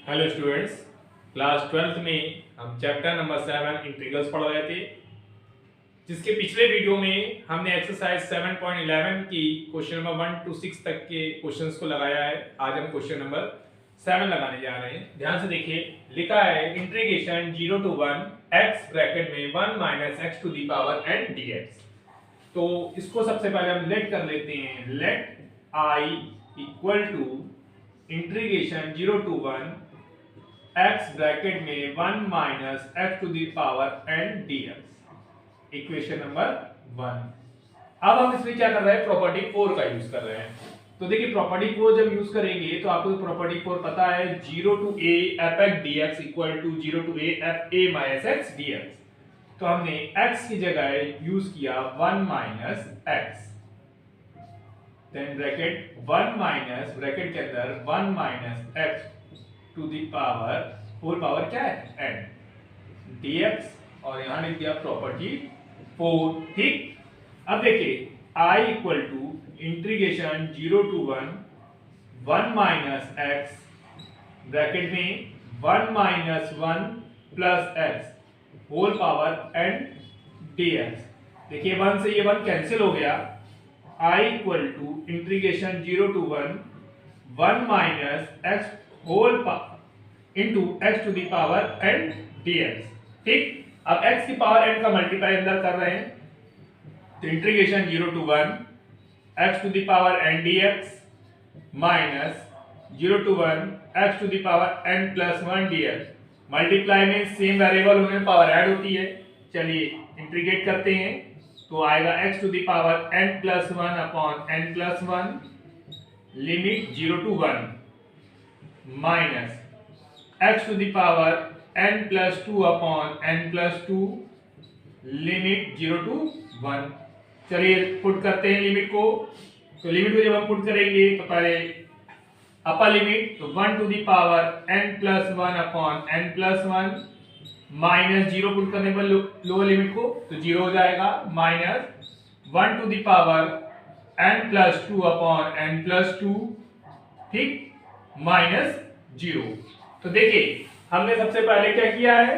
Hello students, class 12th में हम chapter number 7 integrals पढ़ रहे थे, जिसके पिछले वीडियो में हमने एक्सरसाइज 7.11 की क्वेश्चन नंबर 1 to 6 तक के क्वेश्चंस को लगाया है। आज हम क्वेश्चन नंबर 7 लगाने जा रहे हैं। ध्यान से देखिए, लिखा है इंटीग्रेशन 0 to 1 x ब्रैकेट में 1 minus X to the power n dx। तो इसको सबसे पहले हम लेट कर लेते हैं। Let I equal to integration 0 to 1 x bracket में 1 minus X to the power n dx, equation number 1। अब हम इसमें क्या कर रहे हैं, प्रॉपर्टी 4 का यूज कर रहे हैं। तो देखिए, प्रॉपर्टी 4 जब यूज करेंगे तो आपको प्रॉपर्टी 4 पता है, 0 to a f x dx equal to 0 to a f a minus x dx। तो हमने x की जगह यूज किया 1 minus x, then bracket 1 minus bracket के अंदर 1 minus x to the power whole power क्या है n dx, और यहां लिख दिया प्रॉपर्टी 4। ठीक, अब देखिए I equal to integration 0 to 1 minus x bracket में 1 minus 1 plus x whole power n dx। देखिए 1 से ये 1 कैंसिल हो गया। I equal to integration 0 to 1 minus x whole into X to the power n dx। ठीक, अब x की power n का मल्टीप्लाई अंदर कर रहे हैं, तो integration 0 to 1 x to the power n dx minus 0 to 1 x to the power n plus 1 dx। Multiply में सेम वेरिएबल होने में पावर ऐड होती है। चलिए इंटीग्रेट करते हैं, तो आएगा x to the power n plus 1 upon n plus 1 limit 0 to 1 minus x to the power n plus 2 upon n plus 2 limit 0 to 1। चलिए पुट करते हैं लिमिट को। तो लिमिट को जब हम पुट करेंगे तो पहले अपर लिमिट, तो 1 to the power n plus 1 upon n plus 1 minus 0 put करने पर लोअर लिमिट को तो 0 हो जाएगा, minus 1 to the power n plus 2 upon n plus 2, ठीक, माइनस 0। तो देखिए हमने सबसे पहले क्या किया है,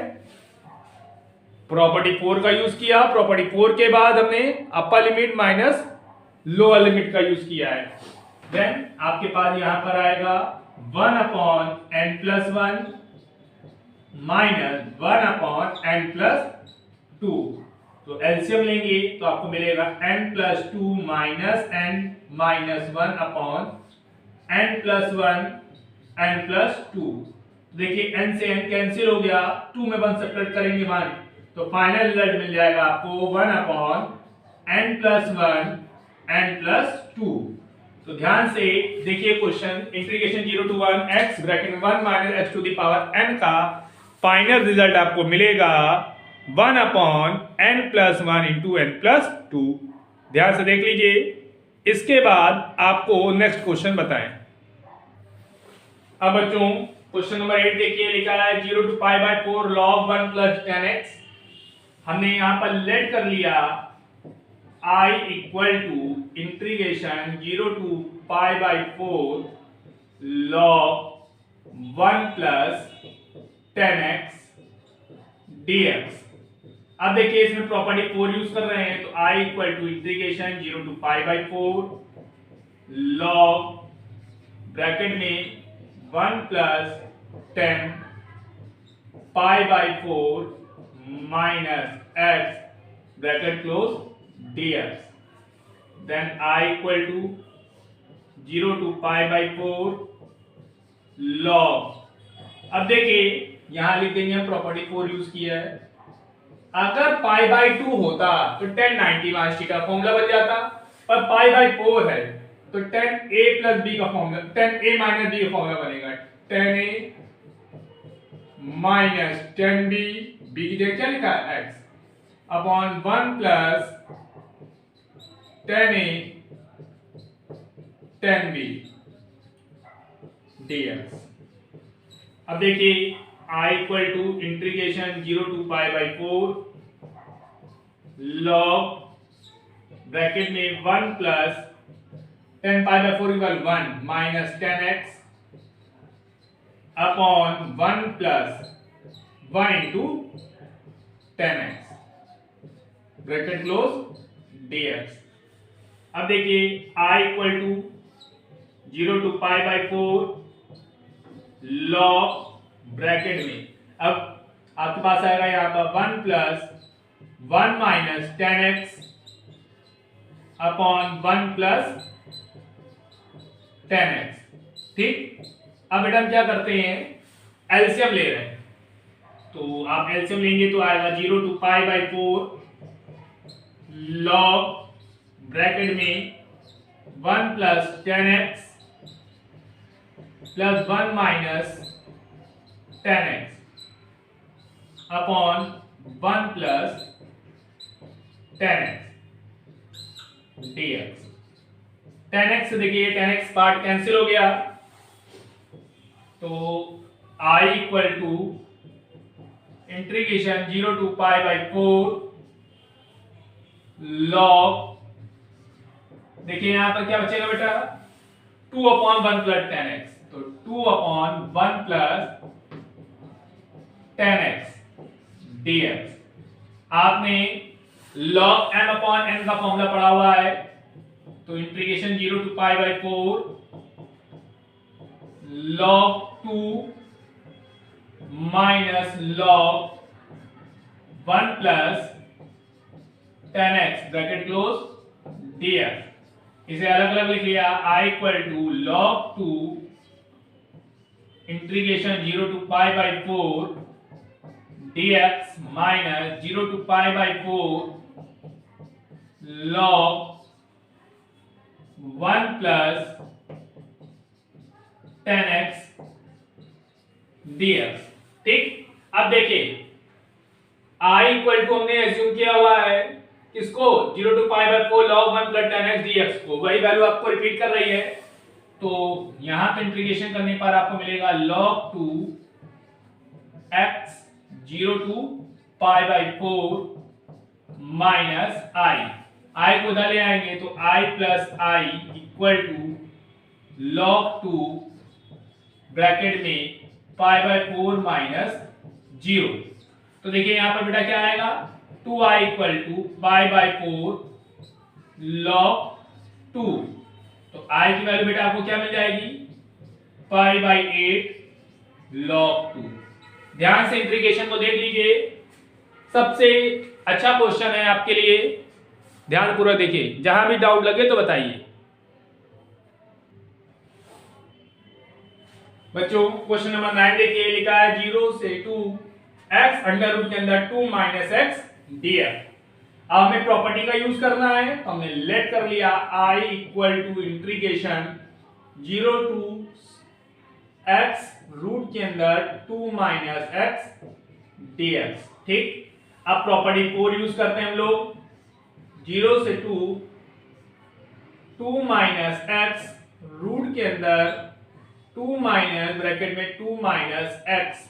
प्रॉपर्टी 4 का यूज किया। प्रॉपर्टी 4 के बाद हमने अपर लिमिट माइनस लोअर लिमिट का यूज किया है। देन आपके पास यहां पर आएगा 1 upon n plus 1 minus 1 upon n plus 2। तो एलसीएम लेंगे तो आपको मिलेगा n plus 2 minus n minus 1 upon n plus 1 n plus 2। देखिए n से n कैंसिल हो गया, 2 में 1 सब्ट्रैक्ट करेंगे 1, तो फाइनल रिजल्ट मिल जाएगा आपको 1 upon n plus 1 n plus 2। तो ध्यान से देखिए question, integration 0 to 1 x bracket में 1 minus x to the power n का फाइनल रिजल्ट आपको मिलेगा 1 upon n plus 1 into n plus 2। ध्यान से देख लीजिए। इसके बाद आपको नेक्स्ट क्वेश्चन बताएं। अब बच्चों क्वेश्चन नंबर 8 देखिए, लिखा है 0 to pi by 4 log 1 plus 10x। हमने यहां पर लेट कर लिया I equal to integration 0 to pi by 4 log 1 plus 10x dx। अब देखिए इसमें प्रॉपर्टी 4 यूज कर रहे हैं, तो I equal to integration 0 to pi by 4 log bracket में 1 plus 10 pi by 4 minus x bracket close dx। Then I equal to 0 to pi by 4 log। अब देखिए यहां लिख देंगे, प्रॉपर्टी 4 यूज किया है। अगर पाई बाय 2 होता तो 10 90 माइनस का फॉर्मूला बन जाता, पर पाई बाय 4 है तो 10a प्लस b का फॉर्मूला, 10a माइनस b का फॉर्मूला बनेगा 10a माइनस 10b, b की जगह क्या लिखा है x, upon 1 plus 10a 10b dx। अब देखिए I equal to integration 0 to pi by 4 log bracket में 1 plus 10 pi by 4 equal 1 minus 10x upon 1 plus 1 into 10x bracket close dx। अब देखिए I equal to 0 to pi by 4 log bracket में, अब आपके पास आएगा यहाँ पर 1 plus 1 minus 10x upon 1 plus 10x। ठीक, अब बेटा हम क्या करते हैं, एलसीएम ले रहे हैं, तो आप एलसीएम लेंगे तो आएगा 0 to pi by 4 log bracket में 1 plus 10x plus 1 minus 10x upon 1 plus 10x dx। 10x से देखिए 10x पार्ट कैंसिल हो गया, तो I equal to integration 0 to pi by 4 log, देखिए यहां पर क्या बचेगा बेटा, 2 अपॉन 1 प्लस 10x, तो 2 अपॉन 1 प्लस 10x dx। आपने log m अपॉन n का फॉर्मूला पढ़ा हुआ है, तो integration 0 to pi by 4 log 2 minus log 1 plus 10x bracket close dx। इसे अलग अलग लिख लिया, I equal to log 2 integration 0 to pi by 4 dx minus 0 to pi by 4 log 1 plus 10x dx। ठीक, अब देखिए I इक्वल टू हमने assume किया हुआ है किसको, 0 to pi by 4 log 1 plus 10x dx को, वही वैल्यू आपको रिपीट कर रही है, तो यहां पे इंटीग्रेशन करने पर आपको मिलेगा log 2 x 0 to pi by 4 minus I को उधर ले आएंगे तो I plus I equal to log 2 bracket में पाई बाई 4 माइनस 0। तो देखिए यहां पर बेटा क्या आएगा, 2I equal to pi by 4 log 2, तो I की वैल्यू बेटा आपको क्या मिल जाएगी, पाई बाई 8 log 2। ध्यान से इंटीग्रेशन को देख लीजिए, सबसे अच्छा क्वेश्चन है आपके लिए, ध्यान पूरा देखिए, जहां भी डाउट लगे तो बताइए। बच्चों क्वेश्चन नंबर 9 देखिए, लिखा है 0 से 2 x अंडर रूट के अंदर 2 माइनस x dx। अब हमें प्रॉपर्टी का यूज करना है, तो हमने लेट कर लिया I इक्वल टू इंटीग्रेशन 0 टू x रूट के अंदर 2 माइनस x dx। ठीक, अब प्रॉपर्टी 4 यूज करते हैं हम लोग, 0 से 2 माइनस x रूट के अंदर 2 माइनस ब्रैकेट में 2 माइनस x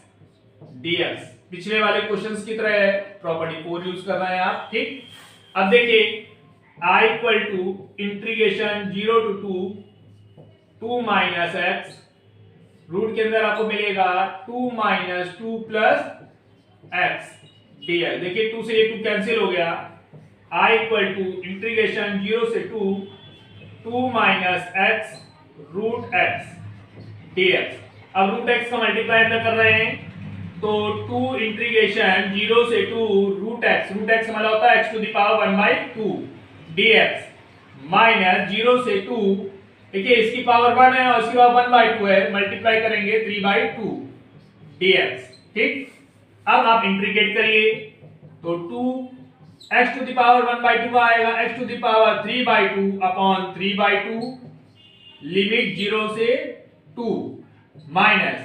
dx। पिछले वाले क्वेश्चंस की तरह है, प्रॉपर्टी 4 यूज कर रहे हैं आप। ठीक, अब देखिए I equal to integration 0 to 2 minus x root के अंदर आपको मिलेगा 2 माइनस 2 प्लस x dx। देखिए 2 से ये 2 कैंसिल हो गया, I इक्वल टू इंटीग्रेशन 0 से 2 minus x root x dx। अब रूट x का मल्टीप्लाई अंदर कर रहे हैं, तो 2 इंटीग्रेशन 0 से 2 रूट x हमारा होता है x to the power 1 by 2 dx minus 0 से 2, देखिए इसकी पावर 1 है और इसकी पावर 1 बाई 2 है, मल्टीप्लाई करेंगे 3 बाई 2 dx। ठीक, अब आप इंटीग्रेट करिए, तो 2 x to the power 1 by 2 आएगा x to the power 3 by 2 upon 3 by 2 limit 0 से 2 माइनस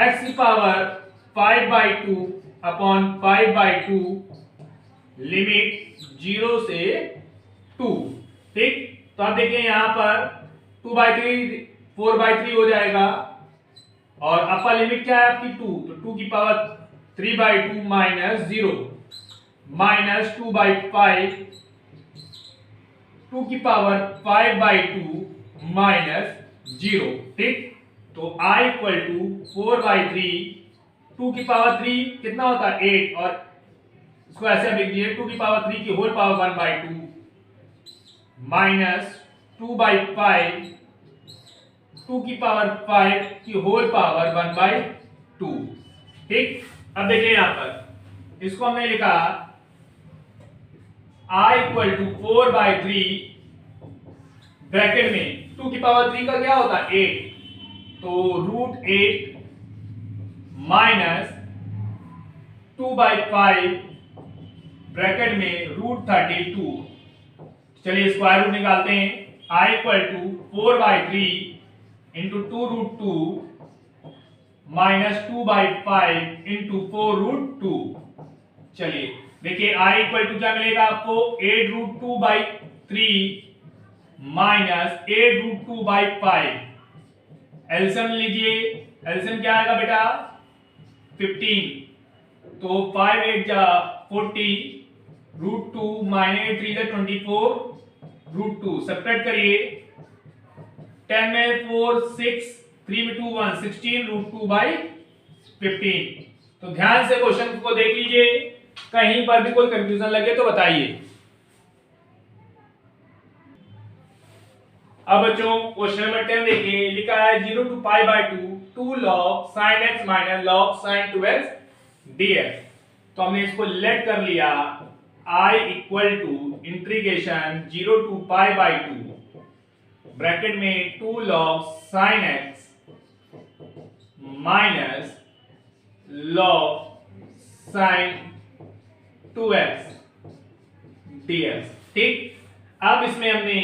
x की power 5 by 2 upon 5 by 2 limit 0 से 2। ठीक, तो आप देखिए यहां पर 2 बाई 3 4 बाई 3 हो जाएगा, और अपर लिमिट क्या है आपकी 2, तो 2 की power 3 by 2 minus 0 minus 2 by 5 2 की पावर 5 बाई 2 माइनस 0। ठीक, तो I इक्वल टू 4/3, 2 की पावर 3 कितना होता है 8, और इसको ऐसे लिख दीजिए 2 की पावर 3 की होल पावर 1/2 माइनस 2/5, 2 की पावर 5 की होल पावर 1/2। ठीक, अब देखिए यहां पर इसको हमने लिखा I इक्वल टू 4/3 ब्रैकेट में 2 की पावर 3 का क्या होता है 8, तो √8 माइनस 2/5 ब्रैकेट में √32। चलिए स्क्वायर रूट निकालते हैं। I equal to 4/3 into 2√2 minus 2/5 into 4√2। चलिए देखिए I इक्वल टू क्या मिलेगा आपको 8√2/3 माइनस 8√2/5। एलसीएम लीजिए, एलसीएम क्या आएगा बेटा 15, तो 5 8 जा 40, √2 माइनस 8 3 जा 24, √2 सब्ट्रैक्ट करिए, 10 में 4 6, 3 में 2 1, 16 √2/15। तो ध्यान से क्वेश्चन को देख लीजिए, कहीं पर भी कोई कंफ्यूजन लगे तो बताइए। अब बच्चों क्वेश्चन नंबर 10 देखिए, लिखा है 0 to π/2 2 log sin x minus log sin 2x dx। तो हमने इसको लेट कर लिया I equal to integration 0 to π/2 bracket में 2 log sin x minus log sin 2x dx। ठीक, अब इसमें हमने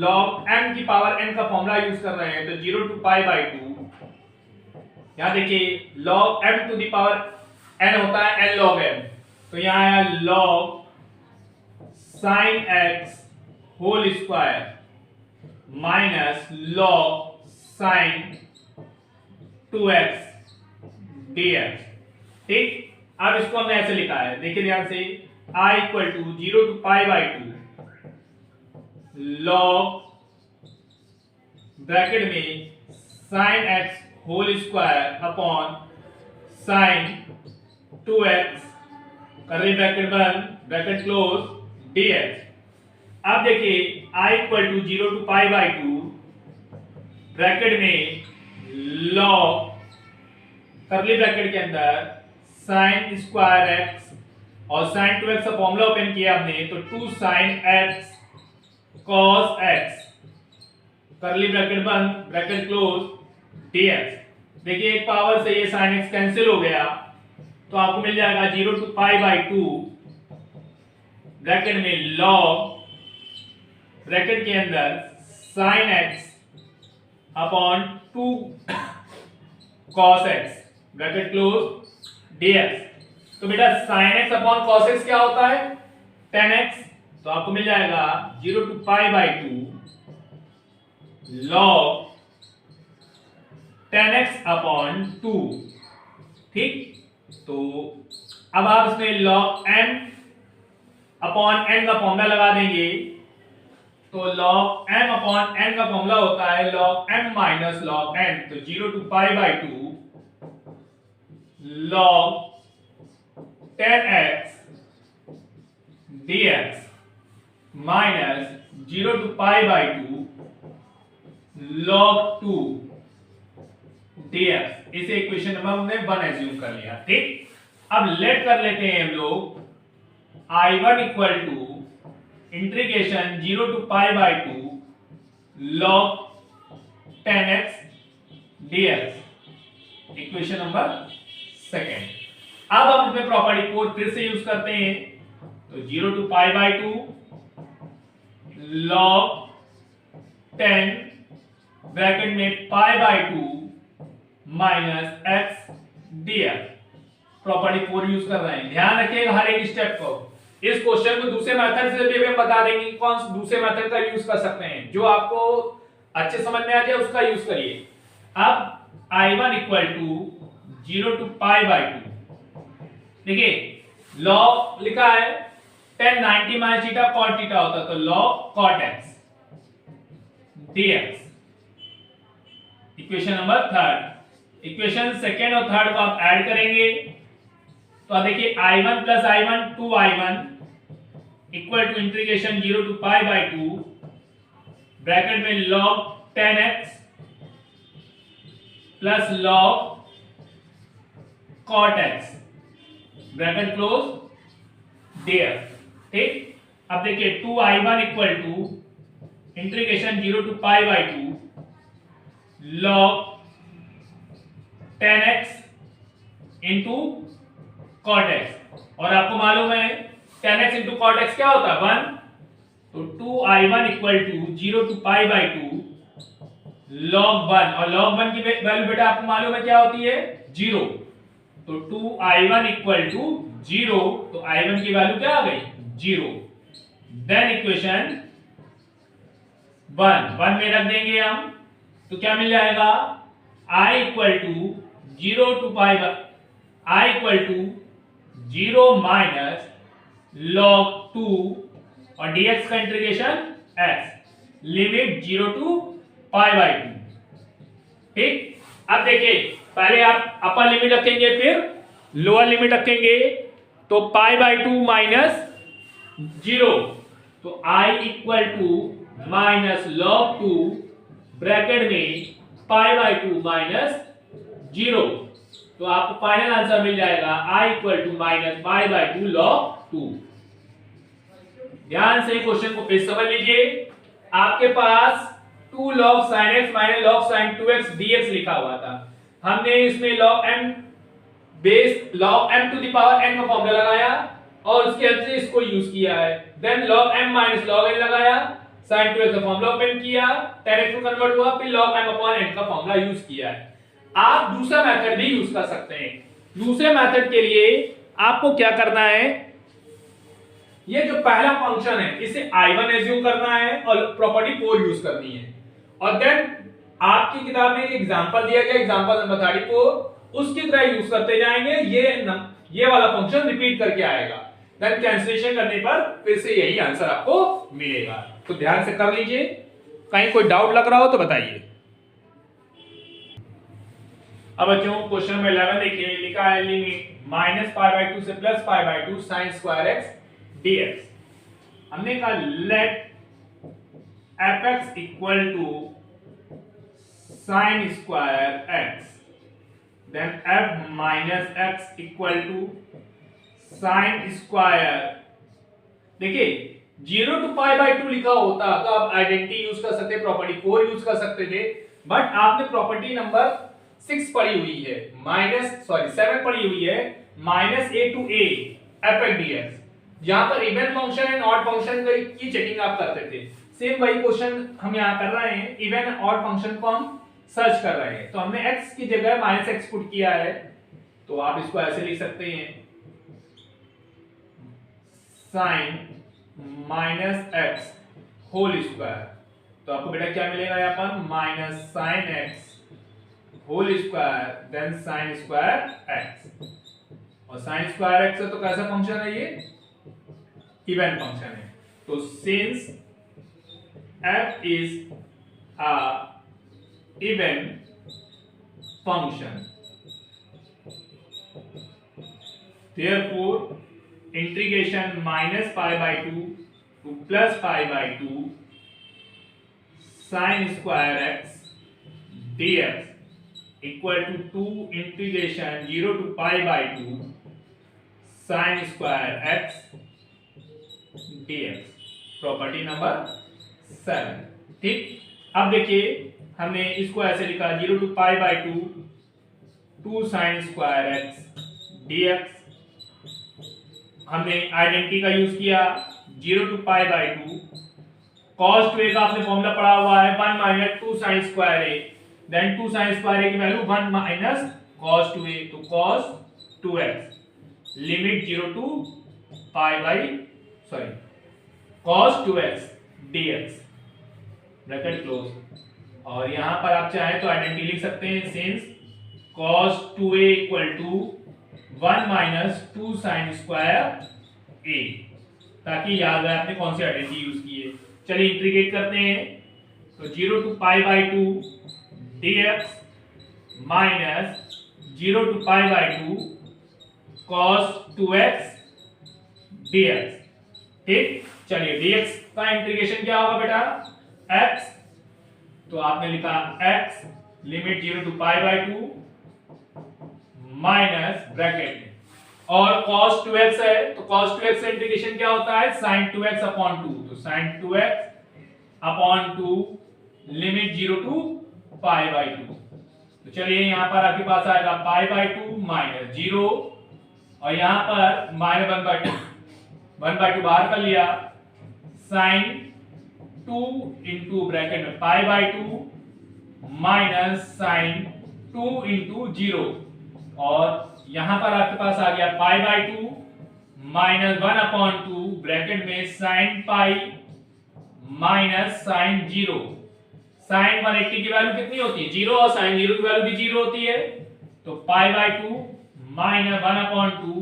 log m की पावर n का फॉर्मूला यूज कर रहे हैं, तो 0 to π/2, यहां देखिए log m to the power n होता है n log m, तो यहां आया log sin x whole square minus log sin 2x dx। ठीक, अब इसको हमने ऐसे लिखा है, देखिए ध्यान से I equal to 0 to π/2 log bracket में sin x whole square upon sin 2x curly bracket बंद ब्रैकेट क्लोज dx। अब देखिए I equal to 0 to π/2 bracket में log कर्ली ब्रैकेट के अंदर sin स्क्वायर x और sin 2x का फॉर्मूला ओपन किया हमने, तो 2 sin x cos x curly bracket बंद ब्रैकेट क्लोज dx। देखिए एक पावर से ये sin x कैंसिल हो गया, तो आपको मिल जाएगा 0 to π/2 ब्रैकेट में log ब्रैकेट के अंदर sin x upon 2 cos x bracket close dx। तो बेटा sin x upon cos x क्या होता है 10x, तो आपको मिल जाएगा 0 to π/2 log 10x अपॉन 2। ठीक, तो अब आप इसमें log m अपॉन n का फॉर्मूला लगा देंगे, तो log m अपॉन n का फॉर्मूला होता है log m minus log n, तो 0 to π/2 log 10x dx minus 0 to π/2 log 2 dx। इसे इक्वेशन नंबर हमने 1 एज्यूम कर लिया। ठीक, अब लेट कर लेते हैं हम लोग I1 equal to integration 0 to π/2 log 10x dx, equation number second. अब हम इसमें प्रॉपर्टी 4 फिर से यूज करते हैं, तो 0 to π/2 log 10 ब्रैकेट में π/2 minus x dx, property 4 use कर रहे हैं। ध्यान रखिएगा हर एक स्टेप को। इस क्वेश्चन को दूसरे मेथड से भी हम बता देंगे कौन दूसरे मेथड का यूज कर सकते हैं, जो आपको अच्छे समझ में आ जाए उसका यूज करिए। अब I1 इक्वल टू 0 to π/2, देखिए log लिखा है 10 90 माइनस थीटा cot थीटा होता है, तो log cot x dx equation number third. Equation second और थर्ड को आप ऐड करेंगे तो आप देखिए i1 plus i1 2i1 equal to integration 0 to pi by 2 bracket में log 10x plus log cot x bracket close there. ठीक, अब देखिए 2i1 equal to integration 0 to pi by 2 log 10x into cot x, और आपको मालूम है 10x into cot x क्या होता है 1, तो 2i1 equal to 0 to pi by 2 log 1, और log 1 की वैल्यू बेटा आपको मालूम है क्या होती है 0, तो 2i1 इक्वल टू 0, तो i1 की वैल्यू क्या आ गई 0। देन इक्वेशन 1 में रख देंगे हम, तो क्या मिल जाएगा i equal to 0 to pi i equal to 0 minus log 2 और dx का integration x limit 0 to pi by 2। ठीक, अब देखिए पहले आप अपर लिमिट रखेंगे फिर लोअर लिमिट रखेंगे, तो पाई बाई 2 माइनस 0, तो i equal to minus log 2 bracket में पाई बाई 2 माइनस 0, तो आपको फाइनल आंसर मिल जाएगा i equal to minus pi by 2 log 2। ध्यान से क्वेश्चन को फिर समझ लीजिए। आपके पास 2 log sin x minus log sin 2x dx लिखा हुआ था, हमने इसमें log m base log m to the power n का फॉर्मूला लगाया और उसके हेल्प से इसको यूज किया है। Then log m minus log n लगाया, sin 2x का फॉर्मूला ओपन किया, tan x को कन्वर्ट हुआ, फिर log m अपॉन n का फॉर्मूला यूज किया है। आप दूसरा मेथड भी यूज कर सकते हैं। दूसरे मेथड के लिए आपको क्या करना है, ये जो पहला फंक्शन है इसे i1 एज्यूम करना है और प्रॉपर्टी 4 यूज करनी है, और देन आपकी किताब में एक एग्जांपल दिया गया एग्जांपल नंबर 34 उसकी तरह यूज करते जाएंगे, ये वाला फंक्शन रिपीट करके आएगा, देन कैंसिलेशन करने पर फिर से यही आंसर आपको मिलेगा। तो ध्यान से कर लीजिए, कहीं कोई डाउट लग रहा हो तो बताइए। अब बच्चों क्वेश्चन नंबर 11 देखिए, लिखा है लिमिट माइनस पाई बाई 2 से plus pi by 2 sine square x dx। हमने कहा let fx equal to sine square x, then f minus x equal to sine square. देखिए 0 टू पाई बाई 2 लिखा होता तो आप आइडेंटिटी यूज कर सकते, प्रॉपर्टी 4 यूज कर सकते थे, बट आपने प्रॉपर्टी नंबर 6 पढ़ी हुई है, 7 पढ़ी हुई है, minus a to a fx dx, जहां पर even function and odd function की चेकिंग आप करते थे। सेम वही क्वेश्चन हम यहां कर रहे हैं, इवन ऑड फंक्शन को हम सर्च कर रहे हैं, तो हमने x की जगह माइनस एक्स पुट किया है, तो आप इसको ऐसे लिख सकते हैं sine minus x whole square, तो आपको बेटा क्या मिलेगा यहाँ पर minus sine x whole square then sine square x, और साइन स्क्वायर एक्स तो कैसा फंक्शन है, ये इवन फंक्शन है। तो since f is a even function, therefore integration minus pi by 2 to plus pi by 2 sine square x dx equal to 2 integration 0 to pi by 2 sine square x dx, property number 7। ठीक, अब देखिए हमने इसको ऐसे लिखा 0 to pi by 2 sine square x dx, हमने identity का use किया 0 to pi by 2, cos 2a का आपने फॉर्मूला पढ़ा हुआ है 1 minus 2 sine square a, then 2 sine square a की वैल्यू 1 माइनस cos 2a, तो cos 2x limit 0 to pi by cos 2x dx bracket close, और यहां पर आप चाहे तो आइडेंटिटी लिख सकते हैं since cos 2a equal to 1 minus 2 sine square a, ताकि याद रहे आपने कौन सी आइडेंटिटी यूज की है। चलिए इंटीग्रेट करते हैं, तो 0 to pi by 2 dx minus 0 to pi by 2 cos 2x dx। ठीक, चलिए dx का इंटीग्रेशन क्या होगा बेटा x, तो आपने लिखा x limit 0 to pi by 2 minus bracket में, और cos 2x है तो cos 2x का इंटीग्रेशन क्या होता है sin 2x अपॉन 2, तो sin 2x upon 2 limit 0 to pi by 2। तो चलिए यहां पर आपके पास आएगा पाई बाई 2 माइनस 0, और यहां पर माइनस 1/2 बाहर कर लिया, sin 2 इंटू ब्रैकेट में pi by 2 minus sin 2 into 0, और यहां पर आपके पास आ गया पाई बाई 2 माइनस 1/2 ब्रैकेट में sin pi minus sin 0। sin 180 की वैल्यू कितनी होती है 0, और sin 0 की वैल्यू भी 0 होती है, तो पाई बाई 2 माइनस 1/2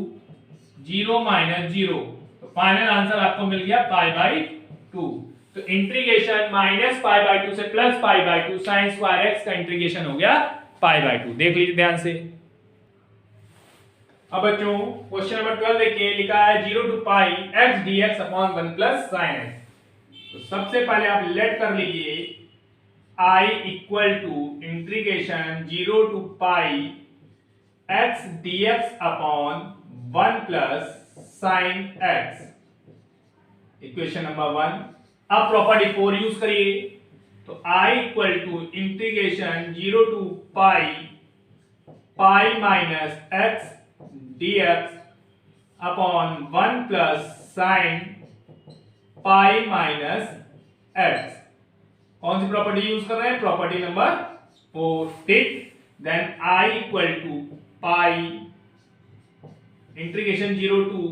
0 माइनस 0, तो फाइनल आंसर आपको मिल गया पाई बाई 2। तो इंटीग्रेशन माइनस पाई बाई 2 से plus pi by 2 sin square x का इंटीग्रेशन हो गया पाई बाई 2। देख लीजिए ध्यान से। अब बच्चों क्वेश्चन नंबर 12 देखिए, लिखा है 0 to pi x dx upon 1 plus sin x। तो सबसे पहले आप लेट कर लीजिए I equal to integration 0 to pi x dx upon 1 plus sin x, equation number 1। अब प्रॉपर्टी 4 यूज करिए, तो I equal to integration 0 to pi minus x dx upon 1 plus sin pi minus x। कौन सी property use कर रहे हैं, property number 4। ठीक, then I equal to pi integration 0 to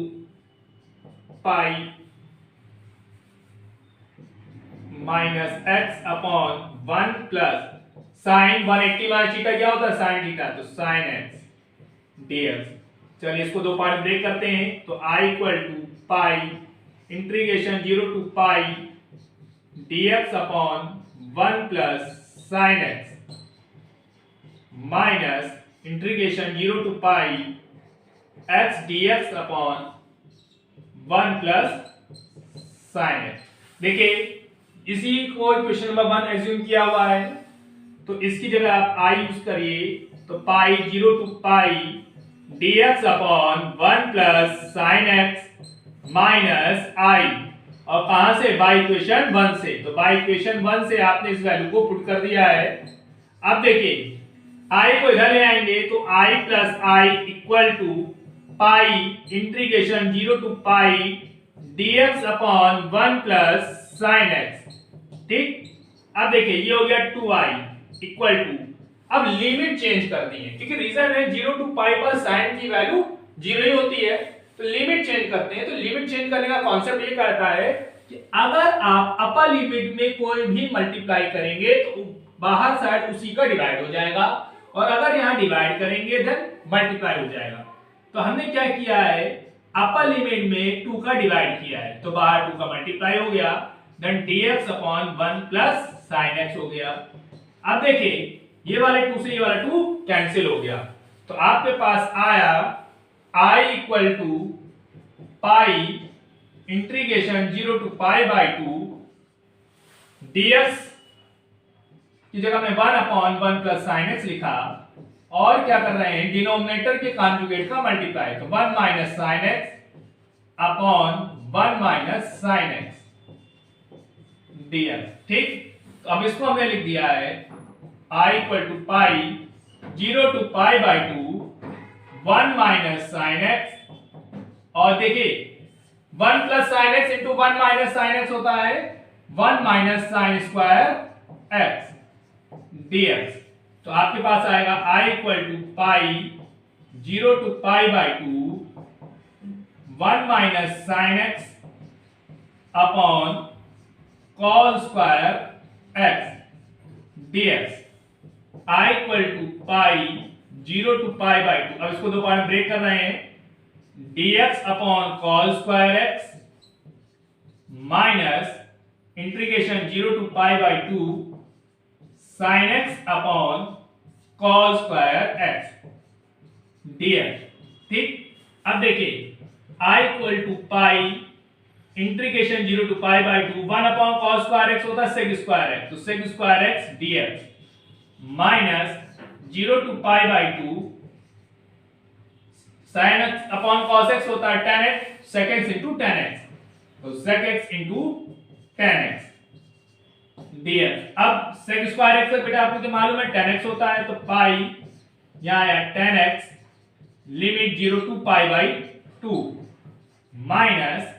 pi minus x upon 1 plus sin 180 minus theta क्या होता है sin theta, तो sin x dx। चलिए इसको दो पार्ट ब्रेक करते हैं, तो I equal to pi integration 0 to pi dx upon 1 plus sin x minus integration 0 to pi x dx upon 1 plus sin x। देखिए इसी को क्वेश्चन नंबर 1 एज्यूम किया हुआ है, तो इसकी जगह आप I यूज करिए, तो पाई 0 to pi dx upon 1 plus sin x minus I, और कहां से बाई इक्वेशन 1 से, तो बाई इक्वेशन 1 से आपने इस वैल्यू को पुट कर दिया है। अब देखिए I को इधर ले आएंगे, तो I plus I equal to pi integration 0 to pi dx upon 1 plus sin x। ठीक, अब देखिए ये हो गया 2i इक्वल टू, अब लिमिट चेंज कर दी है, क्योंकि रीजन है 0 to पाई पर साइन की वैल्यू 0 ही होती है, तो लिमिट चेंज करते हैं। तो लिमिट चेंज करने का कॉन्सेप्ट ये कहता है कि अगर आप अपर लिमिट में कोई भी मल्टीप्लाई करेंगे तो बाहर साइड उसी का डिवाइड हो जाएगा, और अगर यहां डिवाइड करेंगे देन मल्टीप्लाई हो जाएगा। तो हमने क्या किया है, अपर लिमिट में 2 का डिवाइड किया है, तो बाहर 2 का मल्टीप्लाई हो गया, then dx upon 1 plus sin x हो गया। अब देखिए ये वाले 2 से ये वाला 2 कैंसिल हो गया, तो आपके पास आया I equal to pi integration 0 to pi by 2 dx की जगह में 1 अपॉन 1 प्लस sin x लिखा, और क्या कर रहे हैं डिनोमिनेटर के कॉन्जुगेट का मल्टीप्लाई, तो 1 minus sin x upon 1 minus sin x dx। ठीक, तो अब इसको हमने लिख दिया है I equal to pi 0 to pi by 2 1 minus sin x, और देखिए 1 plus sin x into 1 minus sin x होता है 1 minus sin square x dx। तो आपके पास आएगा I equal to pi 0 to pi by 2 1 minus sin x upon cos square x dx। I equal to pi 0 to pi by 2, अब इसको दो part में ब्रेक कर रहे हैं, dx upon cos square x minus integration 0 to pi by 2 sin x upon cos square x dx। ठीक, अब देखिए I equal to pi integration 0 to pi by 2 1 upon cos square x होता है sec square x, तो sec square x dx minus 0 to pi by 2 sin x upon cos x होता है tan x sec x into tan x, तो sec x into tan x dx। अब sec square x बेटा आपको तो मालूम है tan x होता है, तो पाई यहाँ आया tan x limit 0 to pi by 2 minus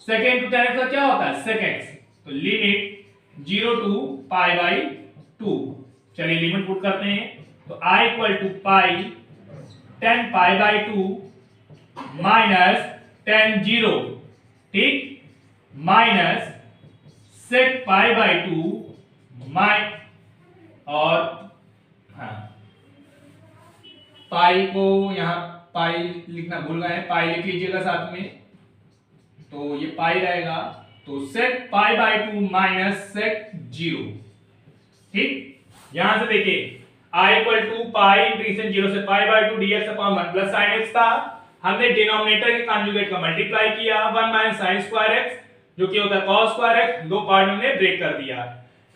second to tan x का क्या होता है sec x, तो लिमिट 0 टू पाई बाई 2। चलिए लिमिट पुट करते हैं, तो I equal to pi tan pi by 2 minus tan 0, ठीक, माइनस sec पाई बाई 2 और हाँ पाई को यहाँ पाई लिखना भूल गए, पाई लिख लीजिएगा साथ में, तो ये पाई रहेगा, तो sec pi by 2 minus sec 0। ठीक, यहां से देखिए I equal to pi integration 0 से pi by 2 dx upon 1 plus sin x था, हमने डिनोमिनेटर के कॉन्जुगेट का मल्टीप्लाई किया 1 माइनस sin स्क्वायर x जो कि होता है cos स्क्वायर x, दो पार्ट में हमने ब्रेक कर दिया।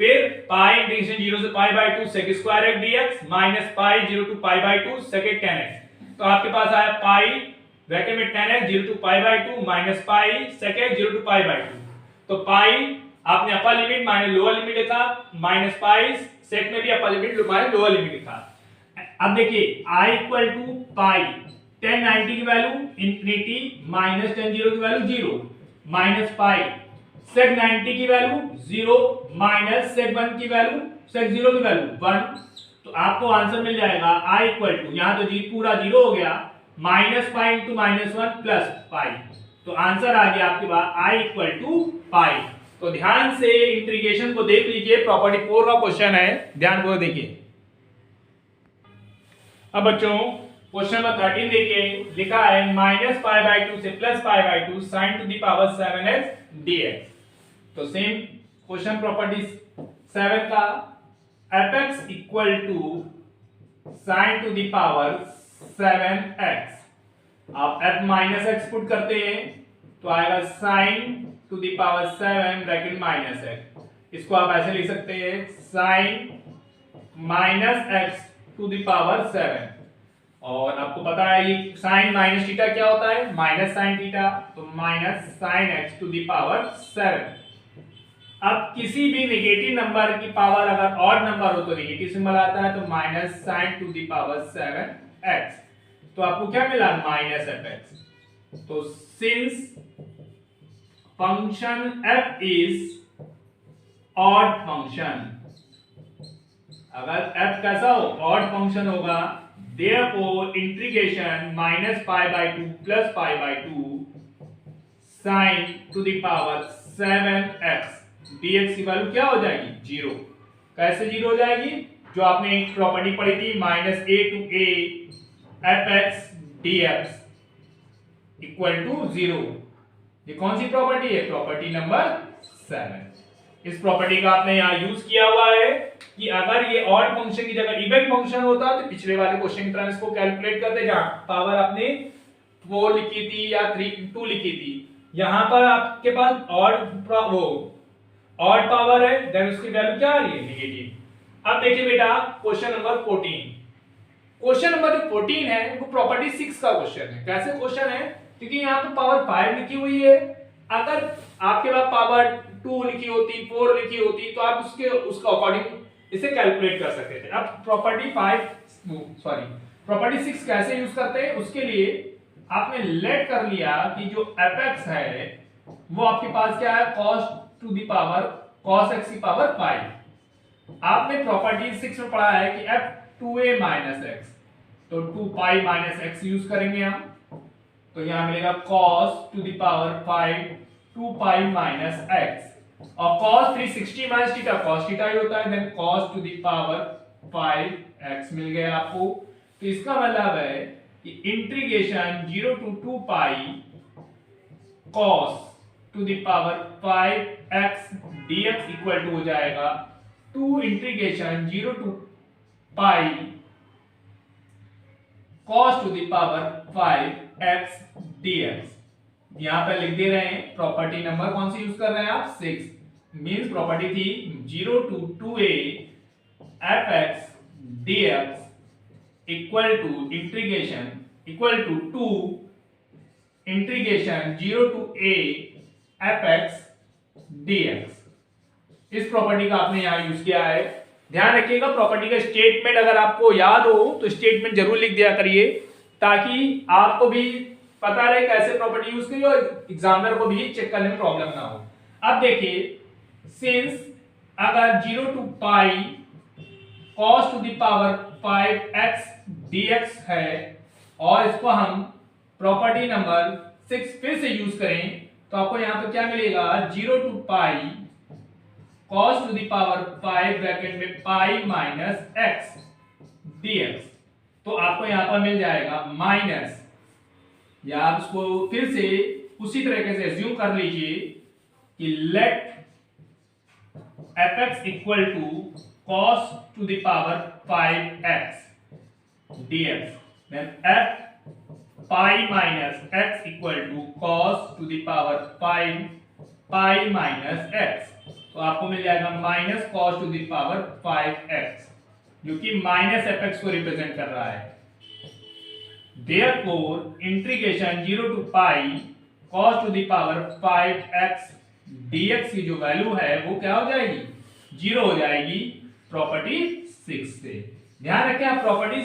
फिर पाई इंटीग्रेशन 0 से pi by 2 sec square x dx minus pi 0 to pi by 2 sec tan x, तो आपके पास आया पाई ब्रैकेट में tan x 0 to pi by 2 minus pi sec x 0 to pi by 2, तो पाई आपने upper limit minus lower limit लिखा, minus pi sec में भी upper limit minus lower limit लिखा। अब देखिए I equal to pi tan 90 की value infinity minus tan 0 की वैल्यू 0 माइनस पाई sec 90 की वैल्यू 0 माइनस sec 1 की वैल्यू sec 0 की वैल्यू 1, तो आपको आंसर मिल जाएगा I इक्वल टू, यहां तो जी पूरा 0 हो गया, minus pi into minus 1 plus pi, तो आंसर आ गया आपके पास I इक्वल टू पाई। तो ध्यान से इंटीग्रेशन को देख लीजिए, प्रॉपर्टी 4 का क्वेश्चन है, ध्यान को देखिए। अब बच्चों क्वेश्चन नंबर 13 देखिए, लिखा है माइनस पाई बाई 2 से plus pi by 2 sine to the power 7x dx। तो सेम क्वेश्चन प्रॉपर्टी 7 का fx equal to sine to the power 7x, आप f माइनस x पुट करते हैं तो आएगा sine to the power 7 bracket minus x, इसको आप ऐसे लिख सकते हैं sine minus x to the power 7, और आपको पता है ये साइन माइनस थीटा क्या होता है माइनस साइन थीटा, तो minus sine x to the power 7। अब किसी भी नेगेटिव नंबर की पावर अगर ऑड नंबर हो तो नेगेटिव सिंबल आता है, तो minus sine to the power 7x, तो आपको क्या मिला माइनस fx। तो since function f is odd function, अगर f कैसा हो ऑड फंक्शन होगा, therefore integration minus pi by 2 plus pi by 2 sine to the power 7x dx की वैल्यू क्या हो जाएगी 0। कैसे 0 हो जाएगी, जो आपने एक प्रॉपर्टी पढ़ी थी minus a to a fx dx equal to 0, ये कौन सी प्रॉपर्टी है प्रॉपर्टी नंबर 7। इस प्रॉपर्टी का आपने यहाँ यूज किया हुआ है कि अगर ये ऑड फंक्शन की जगह इवन फंक्शन होता तो पिछले वाले क्वेश्चन की तरह इसको कैलकुलेट करते, जहां पावर आपने 4 लिखी थी या 2 लिखी थी, यहां पर आपके पास ऑड पावर है, देन उसकी वैल्यू क्या आ रही है नेगेटिव। अब देखिए बेटा क्वेश्चन नंबर 14, क्वेश्चन नंबर जो 14 है वो प्रॉपर्टी 6 का क्वेश्चन है। कैसे क्वेश्चन है, क्योंकि यहाँ पे पावर 5 लिखी हुई है, अगर आपके पास पावर 2 लिखी होती 4 लिखी होती तो आप उसका अकॉर्डिंग इसे कैलकुलेट कर सकते थे। अब प्रॉपर्टी 6 कैसे यूज करते हैं, उसके लिए आपने लेट कर लिया कि जो fx है वो आपके पास क्या है cos to the power cos x की पावर 5। आपने प्रॉपर्टी 6 में पढ़ा है कि f 2a माइनस x, तो 2 पाई माइनस x यूज करेंगे हम, तो यहां मिलेगा cos to the power 5 2 pi minus x, और cos 360 minus theta cos theta ही होता है, then cos to the power 5x मिल गया आपको। तो इसका मतलब है कि integration 0 to 2 pi cos to the power 5x dx equal to हो जाएगा two integration 0 to pi cos to the power 5x dx। यहां पे लिख दे रहे हैं प्रॉपर्टी नंबर कौन सी यूज कर रहे हैं आप, 6। मींस प्रॉपर्टी थी 0 to 2a fx dx equal to integration equal to 2 integration 0 to a fx dx। इस प्रॉपर्टी का आपने यहां यूज किया है। ध्यान रखिएगा प्रॉपर्टी का स्टेटमेंट अगर आपको याद हो तो स्टेटमेंट जरूर लिख दिया करिए, ताकि आपको भी पता रहे कैसे प्रॉपर्टी यूज करिए और एग्जामिनर को भी चेक करने में प्रॉब्लम ना हो। अब देखिए, सिंस अगर 0 to pi cos to the power 5x dx है और इसको हम प्रॉपर्टी नंबर 6 फिर से यूज करें तो आपको यहां पर क्या मिलेगा, 0 to pi cos to the power 5 bracket में पाई माइनस x dx। तो आपको यहां पर मिल जाएगा माइनस, या आप इसको फिर से उसी तरीके से एज्यूम कर लीजिए कि let fx equal to cos to the power 5x dx, then f pi minus x equal to cos to the power 5 pi minus x। तो आपको मिल जाएगा minus cos to the power 5x, जो कि minus fx को represent कर रहा है। Therefore इंटीग्रेशन 0 to pi cos to the power 5x dx की जो वैल्यू है वो क्या हो जाएगी, 0 हो जाएगी प्रॉपर्टी 6 से। ध्यान रखें आप प्रॉपर्टी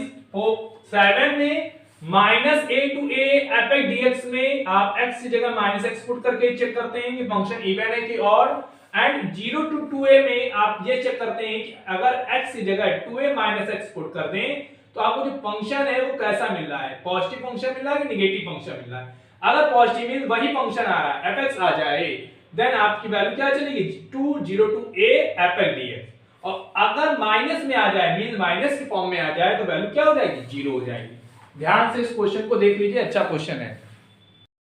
7 में minus a to a fx dx में आप x की जगह माइनस x पुट करके चेक करते हैं कि फंक्शन इवन है कि और, एंड 0 to 2a में आप ये चेक करते हैं कि अगर x की जगह 2a माइनस x पुट कर दें तो आपको जो फंक्शन है वो कैसा मिल रहा है, पॉजिटिव फंक्शन मिल रहा है कि नेगेटिव फंक्शन मिल रहा है। अगर पॉजिटिव मींस वही फंक्शन आ रहा है fx आ जाए, देन आपकी वैल्यू क्या चलेगी, 0 to a fx dx। और अगर माइनस में आ जाए मींस माइनस के फॉर्म में आ जाए तो वैल्यू क्या हो जाएगी, 0 हो जाएगी। ध्यान से इस क्वेश्चन को देख लीजिए, अच्छा क्वेश्चन है।